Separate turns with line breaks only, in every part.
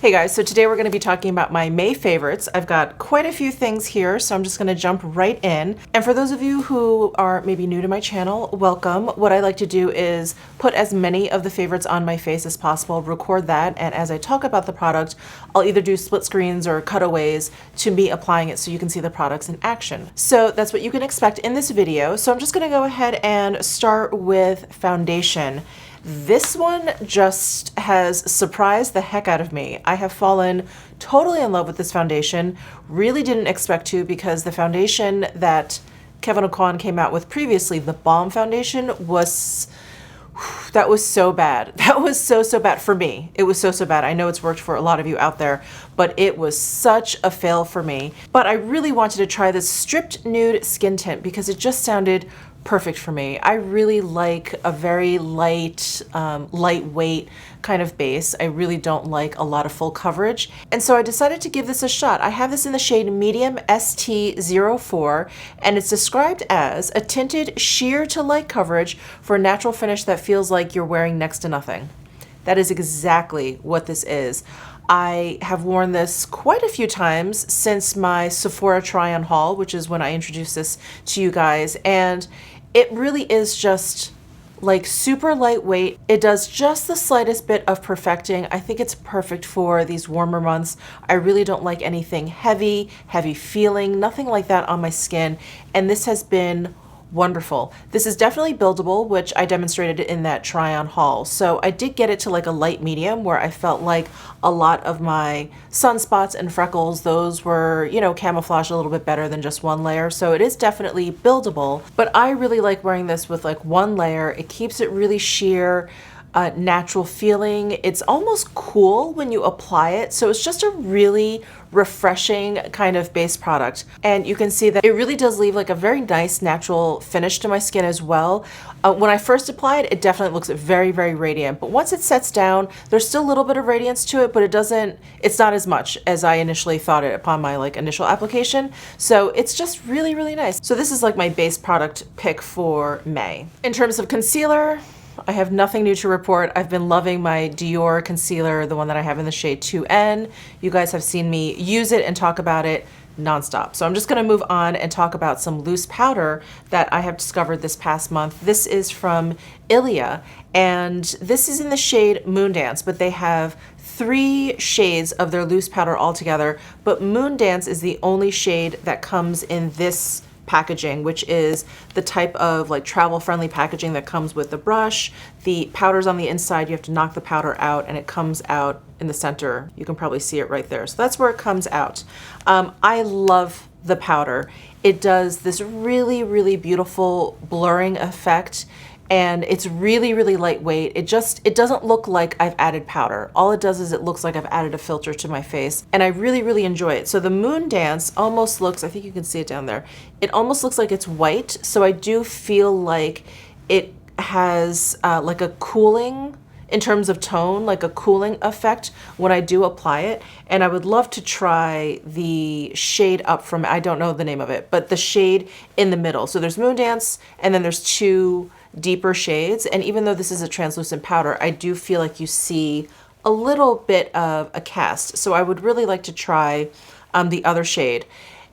Hey guys, so today we're going to be talking about my May favorites. I've got quite a few things here, so I'm just going to jump right in. And for those of you who are maybe new to my channel, welcome. What I like to do is put as many of the favorites on my face as possible, record that, and as I talk about the product, I'll either do split screens or cutaways to me applying it so you can see the products in action. So that's what you can expect in this video. So I'm just going to go ahead and start with foundation. This one just has surprised the heck out of me. I have fallen totally in love with this foundation. Really didn't expect to, because the foundation that Kevyn Aucoin came out with previously, the Balm foundation, that was so bad. That was so bad for me. It was so bad. I know it's worked for a lot of you out there, but it was such a fail for me. But I really wanted to try this stripped nude skin tint because it just sounded perfect for me. I really like a very light, lightweight kind of base. I really don't like a lot of full coverage. And so I decided to give this a shot. I have this in the shade medium ST04, and it's described as a tinted sheer to light coverage for a natural finish that feels like you're wearing next to nothing. That is exactly what this is. I have worn this quite a few times since my Sephora try-on haul, which is when I introduced this to you guys, and it really is just like super lightweight. It does just the slightest bit of perfecting. I think it's perfect for these warmer months. I really don't like anything heavy feeling, nothing like that on my skin, and this has been wonderful. This is definitely buildable, which I demonstrated in that try-on haul. So I did get it to like a light medium where I felt like a lot of my sunspots and freckles, those were, you know, camouflaged a little bit better than just one layer. So it is definitely buildable, but I really like wearing this with like one layer. It keeps it really sheer, natural feeling. It's almost cool when you apply it. So it's just a really refreshing kind of base product. And you can see that it really does leave like a very nice natural finish to my skin as well. When I first apply it, it definitely looks very radiant. But once it sets down, there's still a little bit of radiance to it, but it's not as much as I initially thought it upon my like initial application. So it's just really nice. So this is like my base product pick for May. In terms of concealer, I have nothing new to report. I've been loving my Dior concealer, the one that I have in the shade 2N. You guys have seen me use it and talk about it nonstop. So I'm just gonna move on and talk about some loose powder that I have discovered this past month. This is from Ilia, and this is in the shade Moondance, but they have 3 shades of their loose powder altogether, but Moondance is the only shade that comes in this packaging, which is the type of like travel friendly packaging that comes with the brush. The powder's on the inside, you have to knock the powder out and it comes out in the center. You can probably see it right there. So that's where it comes out. I love the powder. It does this really beautiful blurring effect, and it's really lightweight. It doesn't look like I've added powder. All it does is it looks like I've added a filter to my face, and I really enjoy it. So the Moondance almost looks, I think you can see it down there, it almost looks like it's white. So I do feel like it has like a cooling, in terms of tone, like a cooling effect when I do apply it. And I would love to try the shade up from, I don't know the name of it, but the shade in the middle. So there's Moondance, and then there's 2 deeper shades. And even though this is a translucent powder, I do feel like you see a little bit of a cast. So I would really like to try the other shade.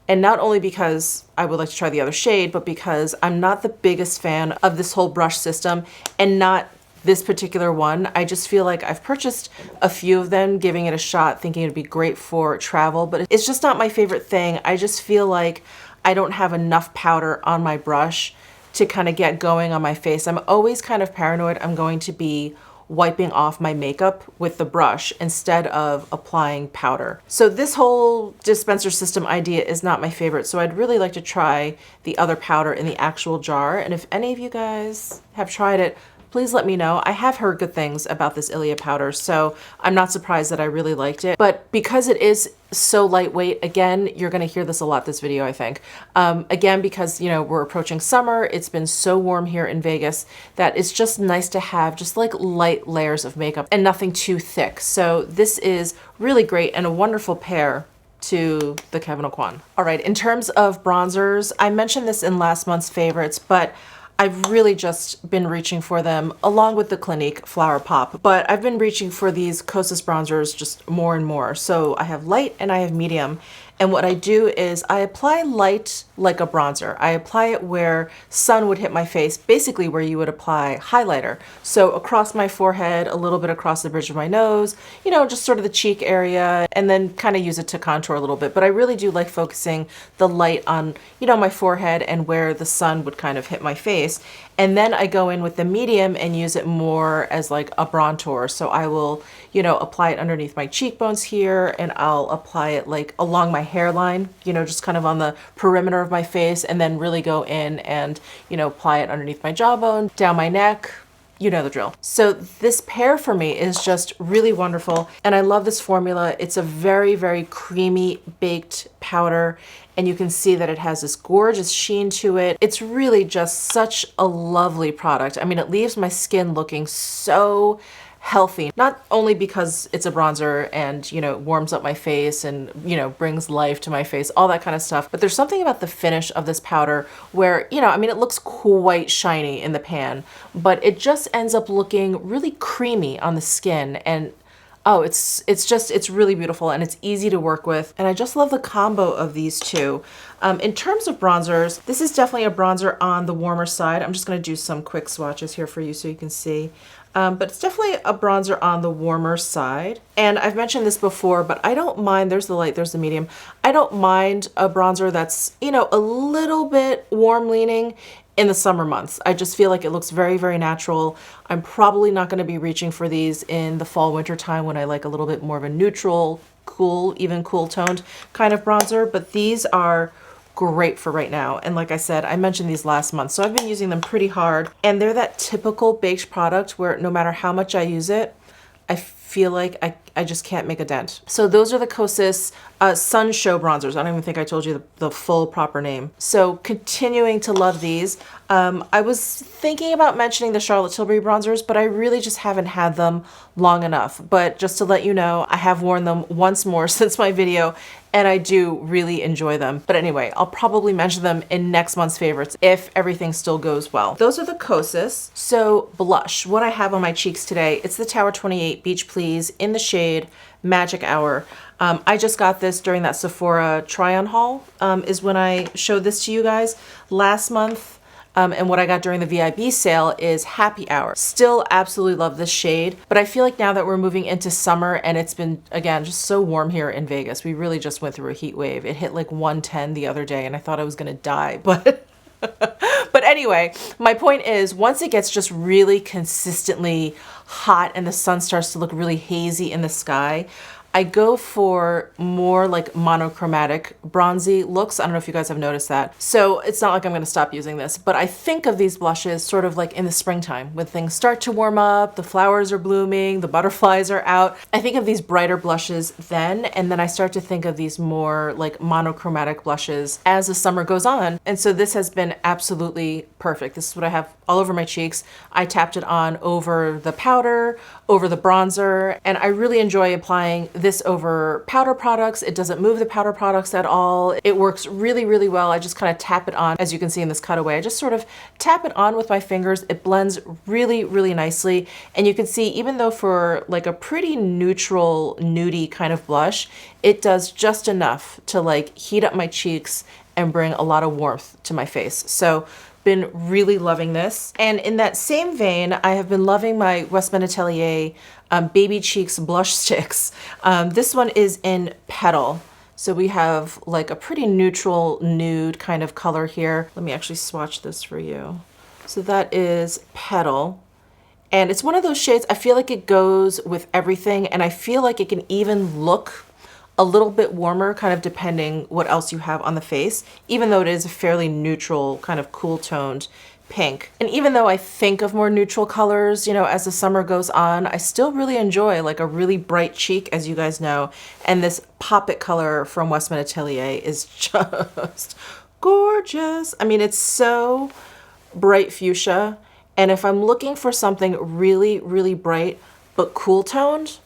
And not only because I would like to try the other shade, but because I'm not the biggest fan of this whole brush system, and not this particular one. I just feel like I've purchased a few of them, giving it a shot, thinking it'd be great for travel, but it's just not my favorite thing. I just feel like I don't have enough powder on my brush to kind of get going on my face. I'm always kind of paranoid I'm going to be wiping off my makeup with the brush instead of applying powder. So this whole dispenser system idea is not my favorite. So I'd really like to try the other powder in the actual jar. And if any of you guys have tried it, please let me know. I have heard good things about this Ilia powder, so I'm not surprised that I really liked it. But because it is so lightweight, again, you're gonna hear this a lot this video, I think. Again, because, you know, we're approaching summer, it's been so warm here in Vegas that it's just nice to have just like light layers of makeup and nothing too thick. So this is really great and a wonderful pair to the Kevyn Aucoin. All right, in terms of bronzers, I mentioned this in last month's favorites, but I've really just been reaching for them along with the Clinique Flower Pop, but I've been reaching for these Kosas bronzers just more and more. So I have light and I have medium. And what I do is I apply light like a bronzer. I apply it where sun would hit my face, basically where you would apply highlighter. So across my forehead, a little bit across the bridge of my nose, you know, just sort of the cheek area, and then kind of use it to contour a little bit. But I really do like focusing the light on, you know, my forehead and where the sun would kind of hit my face. And then I go in with the medium and use it more as like a bronzer. So I will, you know, apply it underneath my cheekbones here, and I'll apply it like along my hairline, you know, just kind of on the perimeter of my face, and then really go in and, you know, apply it underneath my jawbone, down my neck. You know the drill. So this pair for me is just really wonderful. And I love this formula. It's a very, very creamy baked powder. And you can see that it has this gorgeous sheen to it. It's really just such a lovely product. I mean, it leaves my skin looking so healthy, not only because it's a bronzer and, you know, warms up my face and, you know, brings life to my face, all that kind of stuff, but there's something about the finish of this powder where, you know, I mean, it looks quite shiny in the pan, but it just ends up looking really creamy on the skin. And oh, it's really beautiful, and it's easy to work with. And I just love the combo of these two. In terms of bronzers, this is definitely a bronzer on the warmer side. I'm just gonna do some quick swatches here for you so you can see. But it's definitely a bronzer on the warmer side. And I've mentioned this before, but I don't mind, there's the light, there's the medium. I don't mind a bronzer that's, you know, a little bit warm leaning in the summer months. I just feel like it looks very, very natural. I'm probably not gonna be reaching for these in the fall, winter time when I like a little bit more of a neutral, cool, even cool toned kind of bronzer, but these are great for right now. And like I said, I mentioned these last month, so I've been using them pretty hard. And they're that typical baked product where no matter how much I use it, I feel like I just can't make a dent. So those are the Kosas Sun Show bronzers. I don't even think I told you the full proper name. So continuing to love these. I was thinking about mentioning the Charlotte Tilbury bronzers, but I really just haven't had them long enough. But just to let you know, I have worn them once more since my video, and I do really enjoy them. But anyway, I'll probably mention them in next month's favorites if everything still goes well. Those are the Kosas. So blush, what I have on my cheeks today, it's the Tower 28 Beach Please in the shade Magic Hour. I just got this during that Sephora try-on haul, is when I showed this to you guys last month. And what I got during the VIB sale is Happy Hour. Still absolutely love this shade, but I feel like now that we're moving into summer and it's been, again, just so warm here in Vegas, we really just went through a heat wave. It hit like 110 the other day and I thought I was gonna die, but but anyway, my point is once it gets just really consistently hot and the sun starts to look really hazy in the sky, I go for more like monochromatic bronzy looks. I don't know if you guys have noticed that. So it's not like I'm gonna stop using this, but I think of these blushes sort of like in the springtime when things start to warm up, the flowers are blooming, the butterflies are out. I think of these brighter blushes then, and then I start to think of these more like monochromatic blushes as the summer goes on. And so this has been absolutely perfect. This is what I have all over my cheeks. I tapped it on over the powder, over the bronzer, and I really enjoy applying this over powder products. It doesn't move the powder products at all. It works really, really well. I just kind of tap it on, as you can see in this cutaway. I just sort of tap it on with my fingers. It blends really, really nicely. And you can see, even though for like a pretty neutral, nudie kind of blush, it does just enough to like heat up my cheeks and bring a lot of warmth to my face. So been really loving this. And in that same vein, I have been loving my Westman Atelier Baby Cheeks blush sticks. This one is in Petal. So we have like a pretty neutral nude kind of color here. Let me actually swatch this for you. So that is Petal. And it's one of those shades, I feel like it goes with everything, and I feel like it can even look a little bit warmer, kind of depending what else you have on the face, even though it is a fairly neutral, kind of cool toned pink. And even though I think of more neutral colors, you know, as the summer goes on, I still really enjoy like a really bright cheek, as you guys know. And this Pop It color from Westman Atelier is just gorgeous. I mean, it's so bright fuchsia. And if I'm looking for something really, really bright, but cool toned,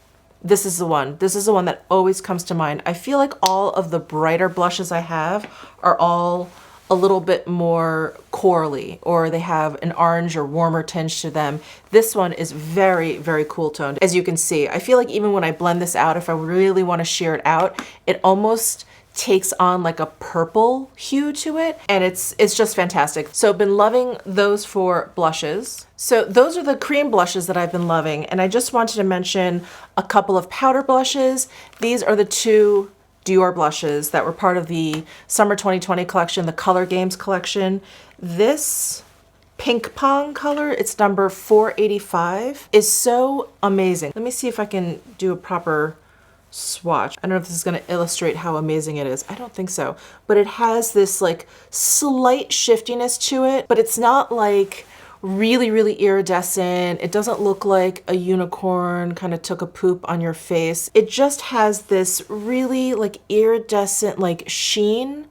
this is the one. This is the one that always comes to mind. I feel like all of the brighter blushes I have are all a a little bit more corally, or they have an orange or warmer tinge to them. This one is very, very cool toned. As you can see, I feel like even when I blend this out, if I really want to sheer it out, it almost takes on like a purple hue to it, and it's just fantastic. So I've been loving those for blushes. So those are the cream blushes that I've been loving, and I just wanted to mention a couple of powder blushes. These are the two Dior blushes that were part of the Summer 2020 collection, the Color Games collection. This Pink Pong color, it's number 485, is so amazing. Let me see if I can do a proper swatch. I don't know if this is going to illustrate how amazing it is. I don't think so. But it has this like slight shiftiness to it, but it's not like really, really iridescent. It doesn't look like a unicorn kind of took a poop on your face. It just has this really like iridescent like sheen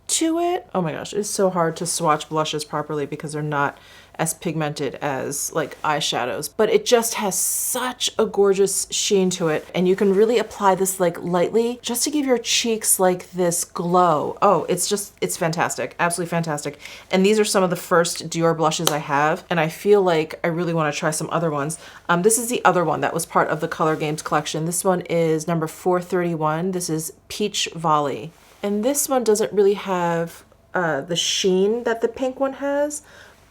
to it. Oh my gosh, it's so hard to swatch blushes properly because they're not as pigmented as like eyeshadows, but it just has such a gorgeous sheen to it. And you can really apply this like lightly just to give your cheeks like this glow. Oh, it's fantastic. Absolutely fantastic. And these are some of the first Dior blushes I have, and I feel like I really want to try some other ones. This is the other one that was part of the Color Games collection. This one is number 431. This is Peach Volley. And this one doesn't really have the sheen that the pink one has,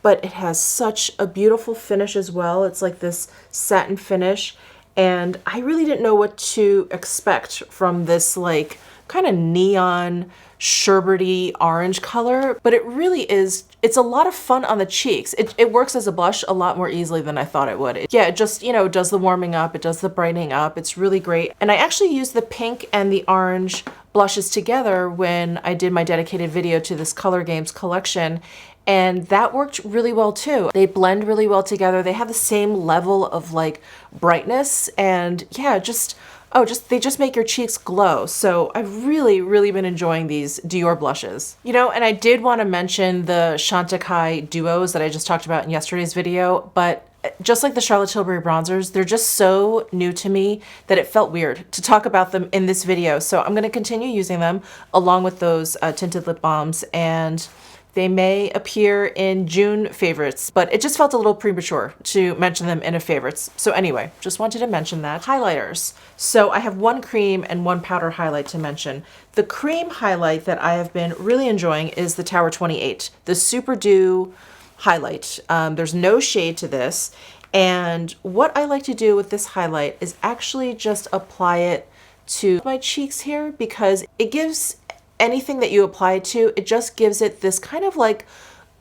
but it has such a beautiful finish as well. It's like this satin finish, and I really didn't know what to expect from this like kind of neon sherbety orange color, but it really is, it's a lot of fun on the cheeks. It works as a blush a lot more easily than I thought it would. Yeah, it just, you know, does the warming up, it does the brightening up. It's really great. And I actually used the pink and the orange blushes together when I did my dedicated video to this Color Games collection, and that worked really well too. They blend really well together. They have the same level of like brightness, and yeah, they just make your cheeks glow. So I've really, really been enjoying these Dior blushes. You know, and I did want to mention the Chantecaille duos that I just talked about in yesterday's video, but just like the Charlotte Tilbury bronzers, they're just so new to me that it felt weird to talk about them in this video. So I'm going to continue using them along with those tinted lip balms, and they may appear in June favorites, but it just felt a little premature to mention them in a favorites. So anyway, just wanted to mention that. Highlighters. So I have one cream and one powder highlight to mention. The cream highlight that I have been really enjoying is the Tower 28, the Super Dew highlight. There's no shade to this. And what I like to do with this highlight is actually just apply it to my cheeks here, because it gives anything that you apply it to, it just gives it this kind of like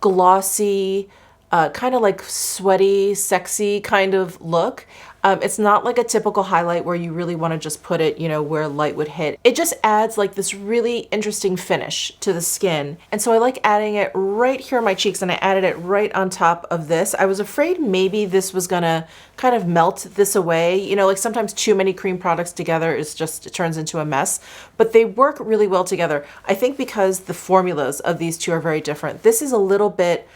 glossy, kind of like sweaty, sexy kind of look. It's not like a typical highlight where you really want to just put it, you know, where light would hit. It just adds like this really interesting finish to the skin. And so I like adding it right here on my cheeks, and I added it right on top of this. I was afraid maybe this was gonna kind of melt this away. You know, like sometimes too many cream products together is just, it turns into a mess, but they work really well together. I think because the formulas of these two are very different. This is a little bit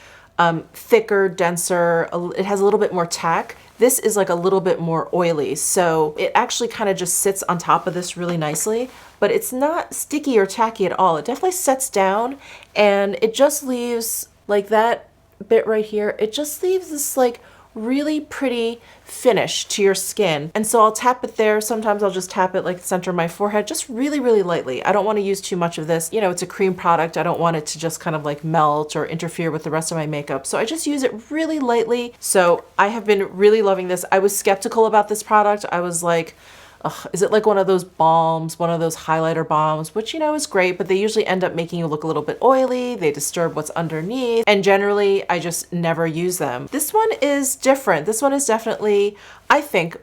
thicker, denser, it has a little bit more tack. This is like a little bit more oily, so it actually kind of just sits on top of this really nicely, but it's not sticky or tacky at all. It definitely sets down, and it just leaves like that bit right here. It just leaves this like really pretty finish to your skin. And so I'll tap it there. Sometimes I'll just tap it like the center of my forehead, just really, really lightly. I don't want to use too much of this. You know, it's a cream product. I don't want it to just kind of like melt or interfere with the rest of my makeup. So I just use it really lightly. So I have been really loving this. I was skeptical about this product. I was like, ugh, is it like one of those balms, one of those highlighter balms, which, you know, is great, but they usually end up making you look a little bit oily. They disturb what's underneath, and generally I just never use them. This one is different. This one is definitely, I think,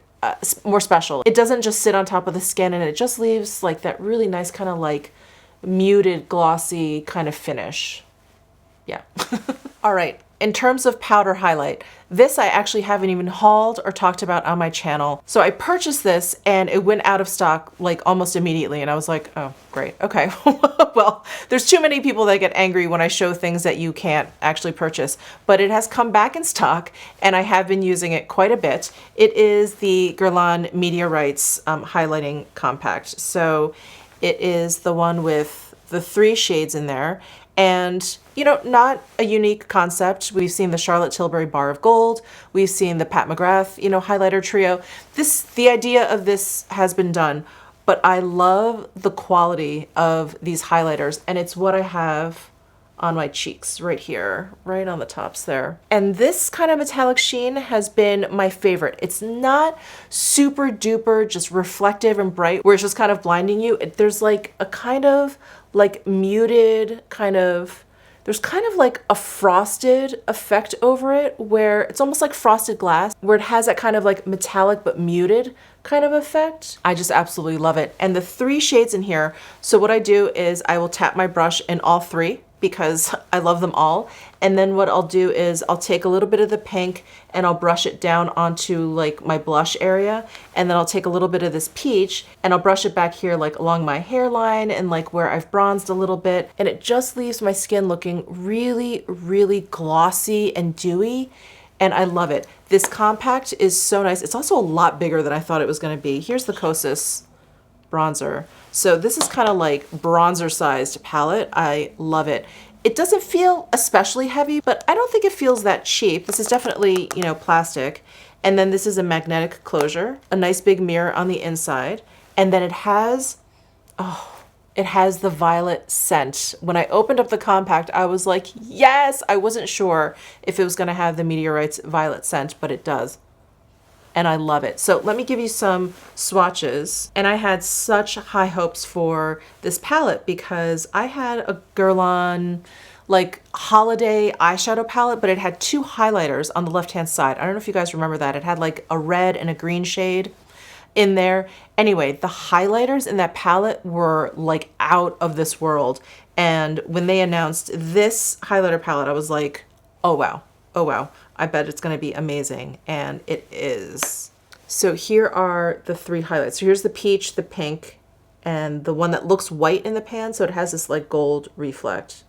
more special. It doesn't just sit on top of the skin, and it just leaves like that really nice kind of like muted, glossy kind of finish. Yeah. All right. In terms of powder highlight, this I actually haven't even hauled or talked about on my channel. So I purchased this and it went out of stock like almost immediately, and I was like, oh, great, okay. Well, there's too many people that get angry when I show things that you can't actually purchase, but it has come back in stock and I have been using it quite a bit. It is the Guerlain Meteorites highlighting compact. So it is the one with the 3 shades in there. And, you know, not a unique concept. We've seen the Charlotte Tilbury Bar of Gold. We've seen the Pat McGrath, you know, highlighter trio. The idea of this has been done, but I love the quality of these highlighters, and it's what I have on my cheeks right here, right on the tops there. And this kind of metallic sheen has been my favorite. It's not super duper just reflective and bright where it's just kind of blinding you. There's like a kind of like muted kind of, there's kind of like a frosted effect over it where it's almost like frosted glass, where it has that kind of like metallic but muted kind of effect. I just absolutely love it. And the 3 shades in here, so what I do is I will tap my brush in all 3 because I love them all. And then what I'll do is I'll take a little bit of the pink and I'll brush it down onto like my blush area. And then I'll take a little bit of this peach and I'll brush it back here like along my hairline and like where I've bronzed a little bit. And it just leaves my skin looking really, really glossy and dewy. And I love it. This compact is so nice. It's also a lot bigger than I thought it was gonna be. Here's the Kosas bronzer. So this is kind of like bronzer sized palette. I love it. It doesn't feel especially heavy, but I don't think it feels that cheap. This is definitely, you know, plastic. And then this is a magnetic closure, a nice big mirror on the inside. And then it has the violet scent. When I opened up the compact, I was like, yes, I wasn't sure if it was gonna have the Meteorites violet scent, but it does. And I love it. So let me give you some swatches. And I had such high hopes for this palette because I had a Guerlain like holiday eyeshadow palette, but it had 2 highlighters on the left-hand side. I don't know if you guys remember that. It had like a red and a green shade in there. Anyway, the highlighters in that palette were like out of this world. And when they announced this highlighter palette, I was like, oh wow, oh wow. I bet it's gonna be amazing, and it is. So here are the 3 highlights. So here's the peach, the pink, and the one that looks white in the pan, so it has this like gold reflect.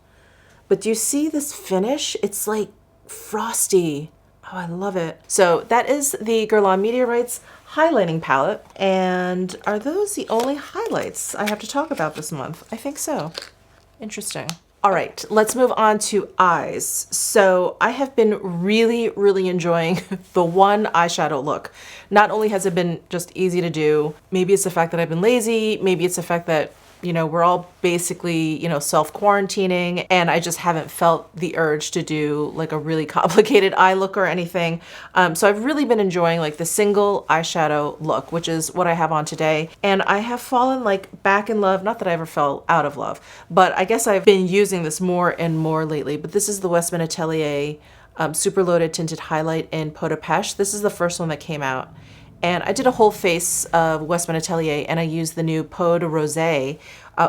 But do you see this finish? It's like frosty. Oh, I love it. So that is the Guerlain Meteorites highlighting palette. And are those the only highlights I have to talk about this month? I think so. Interesting. All right, let's move on to eyes. So I have been really, really enjoying the one eyeshadow look. Not only has it been just easy to do, maybe it's the fact that I've been lazy, maybe it's the fact that, you know, we're all basically, you know, self-quarantining and I just haven't felt the urge to do like a really complicated eye look or anything. So I've really been enjoying like the single eyeshadow look, which is what I have on today. And I have fallen like back in love, not that I ever fell out of love, but I guess I've been using this more and more lately. But this is the Westman Atelier Super Loaded Tinted Highlight in Peau de Pêche. This is the first one that came out. And I did a whole face of Westman Atelier and I used the new Peau de Rosé,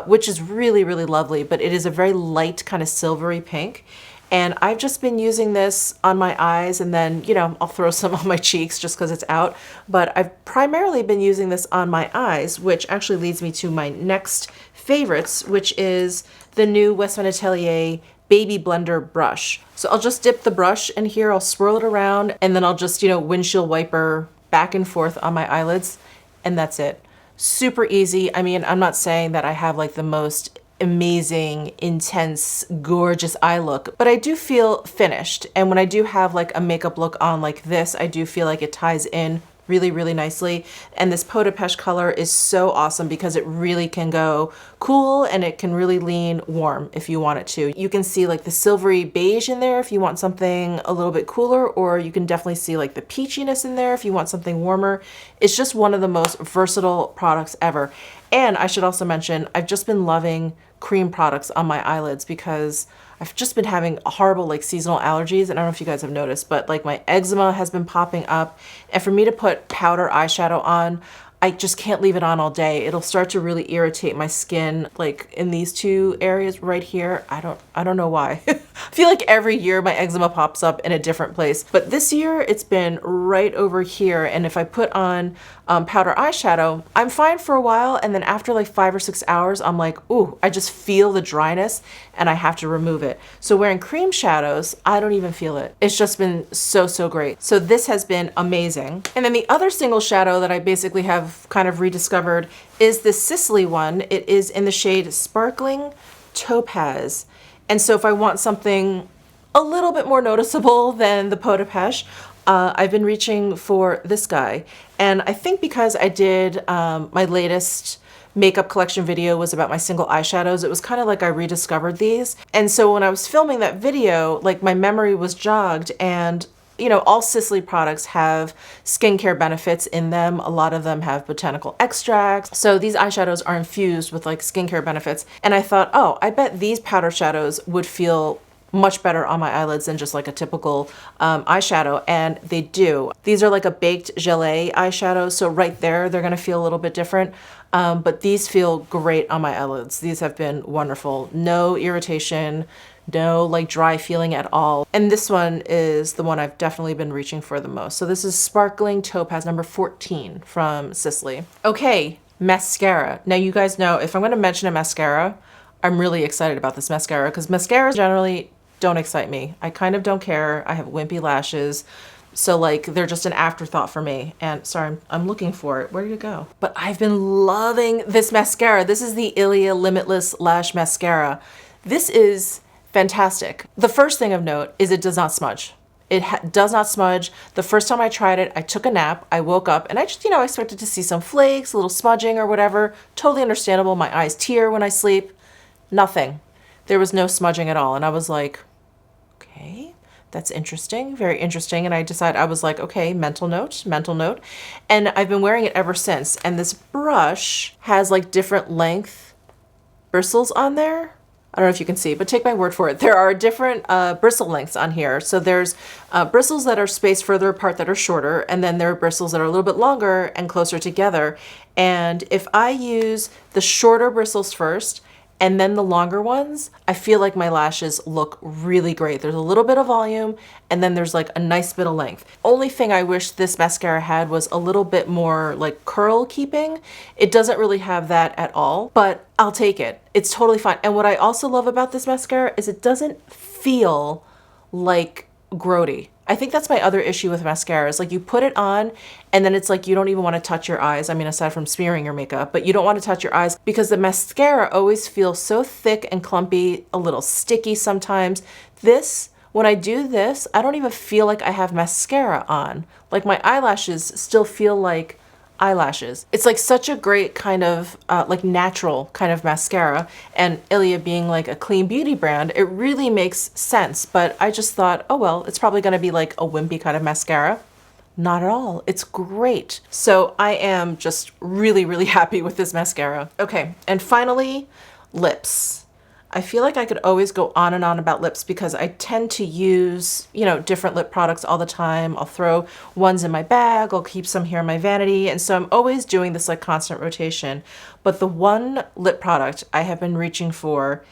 which is really, really lovely, but it is a very light kind of silvery pink. And I've just been using this on my eyes and then, you know, I'll throw some on my cheeks just because it's out. But I've primarily been using this on my eyes, which actually leads me to my next favorites, which is the new Westman Atelier Baby Blender brush. So I'll just dip the brush in here, I'll swirl it around, and then I'll just, you know, windshield wiper back and forth on my eyelids, and that's it. Super easy. I mean, I'm not saying that I have like the most amazing, intense, gorgeous eye look, but I do feel finished. And when I do have like a makeup look on like this, I do feel like it ties in really, really nicely. And this Peau de Pêche color is so awesome because it really can go cool and it can really lean warm if you want it to. You can see like the silvery beige in there if you want something a little bit cooler, or you can definitely see like the peachiness in there if you want something warmer. It's just one of the most versatile products ever. And I should also mention, I've just been loving cream products on my eyelids because I've just been having horrible like seasonal allergies. And I don't know if you guys have noticed, but like my eczema has been popping up. And for me to put powder eyeshadow on, I just can't leave it on all day. It'll start to really irritate my skin, like in these 2 areas right here. I don't know why. I feel like every year my eczema pops up in a different place, but this year it's been right over here. And if I put on powder eyeshadow, I'm fine for a while. And then after like 5 or 6 hours, I'm like, ooh, I just feel the dryness and I have to remove it. So wearing cream shadows, I don't even feel it. It's just been so, so great. So this has been amazing. And then the other single shadow that I basically have kind of rediscovered is the Sisley one. It is in the shade Sparkling topaz. And so if I want something a little bit more noticeable than the Peau de Pêche, I've been reaching for this guy. And I think because I did my latest makeup collection video was about my single eyeshadows, it was kind of like I rediscovered these. And so when I was filming that video, like my memory was jogged, and you know, all Sisley products have skincare benefits in them. A lot of them have botanical extracts. So these eyeshadows are infused with like skincare benefits. And I thought, oh, I bet these powder shadows would feel much better on my eyelids than just like a typical eyeshadow, and they do. These are like a baked gelée eyeshadow, so right there they're gonna feel a little bit different, but these feel great on my eyelids. These have been wonderful. No irritation, no like dry feeling at all. And this one is the one I've definitely been reaching for the most. So this is Sparkling Topaz number 14 from Sisley. Okay, mascara. Now you guys know if I'm gonna mention a mascara, I'm really excited about this mascara because mascaras generally don't excite me. I kind of don't care. I have wimpy lashes. So like they're just an afterthought for me. And sorry, I'm looking for it. Where did it go? But I've been loving this mascara. This is the Ilia Limitless Lash Mascara. This is fantastic. The first thing of note is it does not smudge. It does not smudge. The first time I tried it, I took a nap, I woke up, and I just, you know, I expected to see some flakes, a little smudging or whatever. Totally understandable. My eyes tear when I sleep. Nothing. There was no smudging at all. And I was like, okay, that's interesting, very interesting. And I decided, I was like, okay, mental note, mental note. And I've been wearing it ever since. And this brush has like different length bristles on there. I don't know if you can see, but take my word for it. There are different bristle lengths on here. So there's bristles that are spaced further apart that are shorter, and then there are bristles that are a little bit longer and closer together. And if I use the shorter bristles first, and then the longer ones, I feel like my lashes look really great. There's a little bit of volume, and then there's like a nice bit of length. Only thing I wish this mascara had was a little bit more like curl keeping. It doesn't really have that at all, but I'll take it. It's totally fine. And what I also love about this mascara is it doesn't feel like grody. I think that's my other issue with mascaras. Like you put it on and then it's like you don't even want to touch your eyes. I mean, aside from smearing your makeup, but you don't want to touch your eyes because the mascara always feels so thick and clumpy, a little sticky sometimes. This, when I do this, I don't even feel like I have mascara on. Like my eyelashes still feel like eyelashes. It's like such a great kind of like natural kind of mascara, and Ilia being like a clean beauty brand, it really makes sense. But I just thought, oh well, it's probably gonna be like a wimpy kind of mascara. Not at all. It's great. So I am just really, really happy with this mascara. Okay, and finally, lips. I feel like I could always go on and on about lips because I tend to use, you know, different lip products all the time. I'll throw ones in my bag, I'll keep some here in my vanity. And so I'm always doing this like constant rotation. But the one lip product I have been reaching for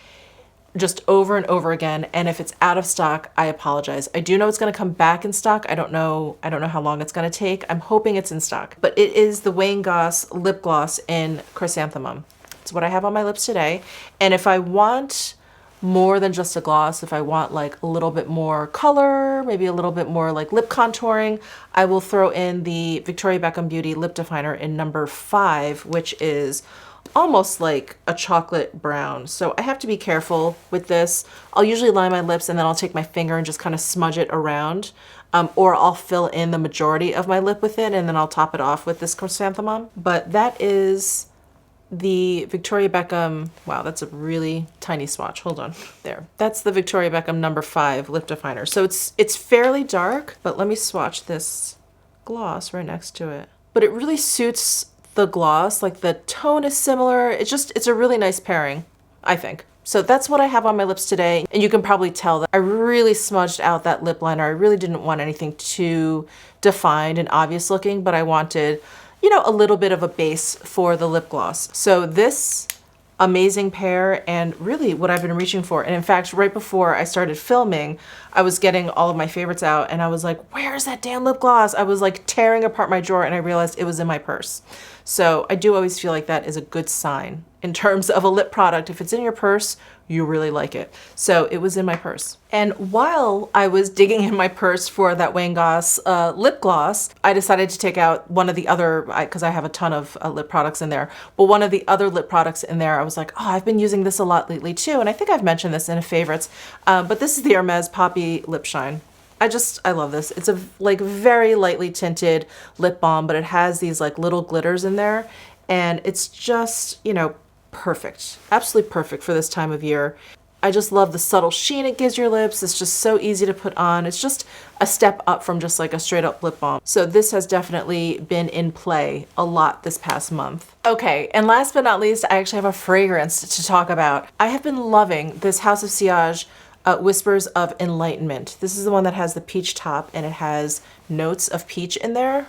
just over and over again, and if it's out of stock, I apologize. I do know it's gonna come back in stock. I don't know how long it's gonna take. I'm hoping it's in stock. But it is the Wang lip gloss in Chrysanthemum. It's what I have on my lips today. And if I want more than just a gloss, if I want like a little bit more color, maybe a little bit more like lip contouring, I will throw in the Victoria Beckham Beauty Lip Definer in number 5, which is almost like a chocolate brown. So I have to be careful with this. I'll usually line my lips and then I'll take my finger and just kind of smudge it around. Or I'll fill in the majority of my lip with it and then I'll top it off with this Chrysanthemum. But that is the Victoria Beckham, wow, that's a really tiny swatch. Hold on, there. That's the Victoria Beckham number 5 lip definer. So it's fairly dark, but let me swatch this gloss right next to it. But it really suits the gloss, like the tone is similar. It's a really nice pairing, I think. So that's what I have on my lips today. And you can probably tell that I really smudged out that lip liner. I really didn't want anything too defined and obvious looking, but I wanted, you know, a little bit of a base for the lip gloss. So this amazing pair, and really what I've been reaching for. And in fact, right before I started filming, I was getting all of my favorites out and I was like, where's that damn lip gloss? I was like tearing apart my drawer and I realized it was in my purse. So I do always feel like that is a good sign in terms of a lip product. If it's in your purse, you really like it. So it was in my purse. And while I was digging in my purse for that Wang lip gloss, I decided to take out one of the other, because I have a ton of lip products in there, but one of the other lip products in there, I was like, oh, I've been using this a lot lately too. And I think I've mentioned this in a favorites, but this is the Hermes Poppy Lip Shine. I love this. It's a like very lightly tinted lip balm, but it has these like little glitters in there. And it's just, you know, perfect. Absolutely perfect for this time of year. I just love the subtle sheen it gives your lips. It's just so easy to put on. It's just a step up from just like a straight up lip balm. So this has definitely been in play a lot this past month. Okay, and last but not least, I actually have a fragrance to talk about. I have been loving this House of Sillage Whispers of Enlightenment. This is the one that has the peach top and it has notes of peach in there.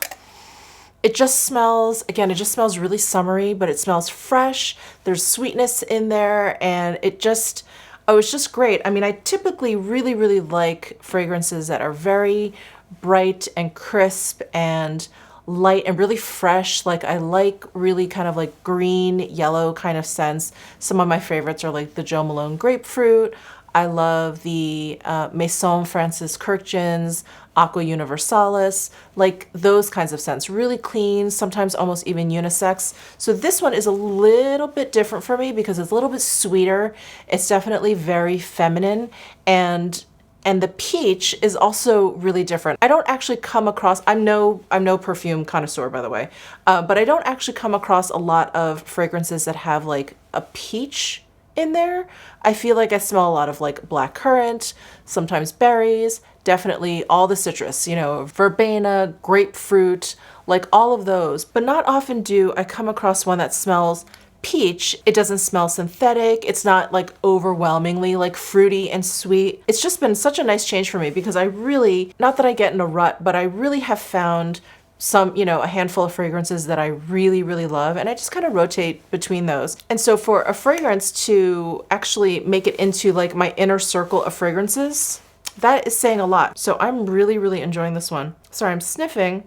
It just smells, again, it just smells really summery, but it smells fresh. There's sweetness in there and it just, oh, it's just great. I mean, I typically really, really like fragrances that are very bright and crisp and light and really fresh. Like I like really kind of like green, yellow kind of scents. Some of my favorites are like the Jo Malone Grapefruit. I love the Maison Francis Kurkdjian's Aqua Universalis, like those kinds of scents. Really clean, sometimes almost even unisex. So this one is a little bit different for me because it's a little bit sweeter. It's definitely very feminine, and the peach is also really different. I don't actually come across, I'm no perfume connoisseur, by the way, but I don't actually come across a lot of fragrances that have like a peach in there. I feel like I smell a lot of like black currant, sometimes berries, definitely all the citrus, you know, verbena, grapefruit, like all of those. But not often do I come across one that smells peach. It doesn't smell synthetic. It's not like overwhelmingly like fruity and sweet. It's just been such a nice change for me because I really, not that I get in a rut, but I really have found some, you know, a handful of fragrances that I really, really love. And I just kind of rotate between those. And so for a fragrance to actually make it into like my inner circle of fragrances, that is saying a lot. So I'm really, really enjoying this one. Sorry, I'm sniffing. I'm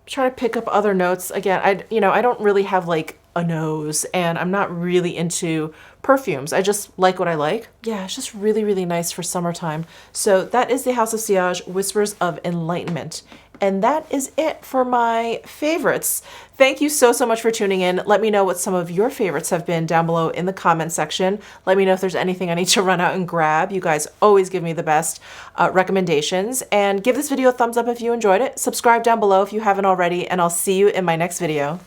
trying to pick up other notes. Again, I don't really have like a nose and I'm not really into perfumes. I just like what I like. Yeah, it's just really, really nice for summertime. So that is the House of Sillage Whispers of Enlightenment. And that is it for my favorites. Thank you so, so much for tuning in. Let me know what some of your favorites have been down below in the comment section. Let me know if there's anything I need to run out and grab. You guys always give me the best recommendations. And give this video a thumbs up if you enjoyed it. Subscribe down below if you haven't already, and I'll see you in my next video.